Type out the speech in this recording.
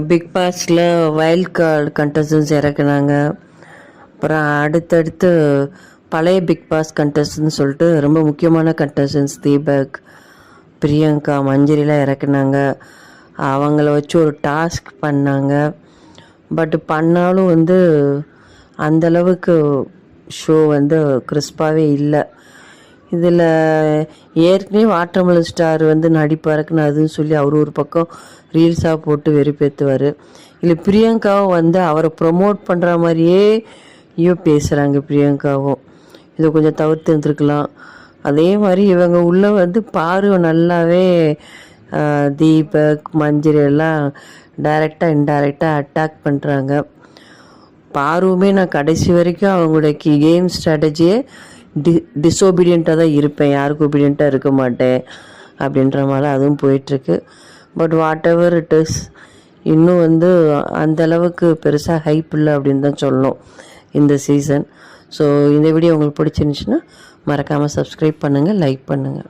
Big பாஸில் wild card contestants இறக்குனாங்க. அப்புறம் அடுத்தடுத்து பழைய பிக் பாஸ் கண்டஸ்டன்ஸ் சொல்லிட்டு ரொம்ப முக்கியமான கண்டஸ்டன்ஸ் தீபக், பிரியங்கா, மஞ்சரிலாம் இறக்குனாங்க. அவங்கள வச்சு ஒரு டாஸ்க் பண்ணாங்க. பட் பண்ணாலும் அந்தளவுக்கு ஷோ கிறிஸ்பாகவே இல்லை. இதில் ஏற்கனவே வாட்டர்மெலன் ஸ்டார் நடிப்பாருக்குன்னு அதுன்னு சொல்லி அவர் ஒரு பக்கம் ரீல்ஸாக போட்டு வெறுப்பேற்றுவார். இல்லை பிரியங்காவும் அவரை ப்ரொமோட் பண்ணுற மாதிரியே பேசுகிறாங்க. பிரியங்காவும் இதை கொஞ்சம் தவிர்த்து இருந்துருக்கலாம். அதே மாதிரி இவங்க உள்ள பாரு நல்லாவே தீபக், மஞ்சரி எல்லாம் டைரெக்டாக இன்டைரக்டாக அட்டாக் பண்ணுறாங்க. பாருவுமே நான் கடைசி வரைக்கும் அவங்களுடைய கேம் ஸ்ட்ராட்டஜியே டிஸோபீடியண்ட்டாக தான் இருப்பேன், யாருக்கு ஒபீடியண்ட்டாக இருக்க மாட்டேன் அப்படின்ற மாதிரி அதுவும் போயிட்டுருக்கு. But what ever it is, இன்னும் அந்தளவுக்கு பெருசாக ஹைப் இல்லை அப்படின்னு தான் சொல்லணும் இந்த சீசன். ஸோ இந்த வீடியோ உங்களுக்கு பிடிச்சிருந்துச்சுன்னா மறக்காமல் சப்ஸ்கிரைப் பண்ணுங்கள், லைக் பண்ணுங்கள்.